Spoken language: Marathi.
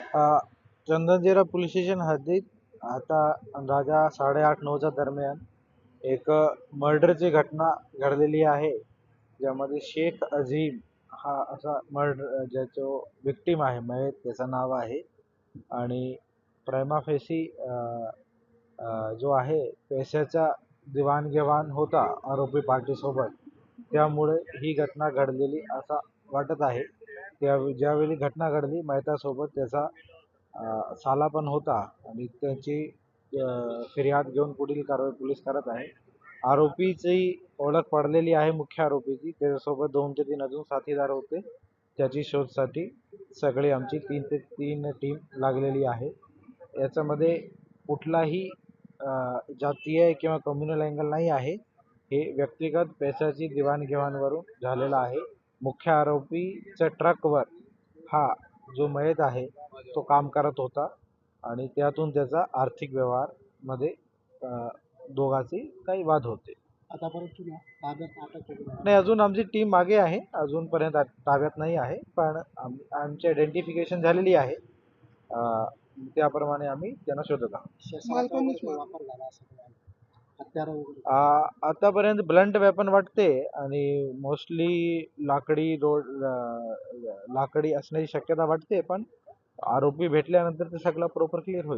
अ, चंदनजिरा पोलीस स्टेशन हद्दीत आता अंदाजा 8:30-9च्या दरम्यान एक मर्डरची घटना घडलेली आहे, ज्यामध्ये शेख अझीम हा असा मर्डर ज्याचं विक्टीम आहे, मयत त्याचं नाव आहे. आणि प्रायमा फेसी जो आहे पैशाचा देवाणघेवाण होता आरोपी पार्टीसोबत, त्यामुळे ही घटना घडलेली असा वाटत आहे. ज्यावेळी घटना घडली मयतासोबत त्याचा साला पण होता आणि त्याची फिर्याद घेऊन पुढील कारवाई पोलीस करत आहे. आरोपीची ओळख पडलेली आहे, मुख्य आरोपीची. त्याच्यासोबत 2 ते 3 अजून साथीदार होते. त्याची शोधसाठी सगळी आमची 3 ते 3 टीम लागलेली आहे. याच्यामध्ये कुठलाही जातीय किंवा कम्युनल अँगल नाही आहे. हे व्यक्तिगत पैशाची देवाणघेवाणवरून झालेलं आहे. मुख्य आरोपीच्या ट्रकवर हा जो मयत आहे तो काम करत होता आणि त्यातून त्याचा आर्थिक व्यवहार मध्ये दोघांचे काही वाद होते. नाही, अजून आमची टीम मागे आहे, अजूनपर्यंत ताब्यात नाही आहे, पण आमची आयडेंटिफिकेशन झालेली आहे. त्याप्रमाणे आम्ही त्यांना शोधत आहोत. आतापर्यंत ब्लंट वेपन वाटते आणि मोस्टली लाकडी असण्याची शक्यता वाटते, पण आरोपी भेटल्यानंतर ते सगळं प्रॉपर क्लिअर होईल.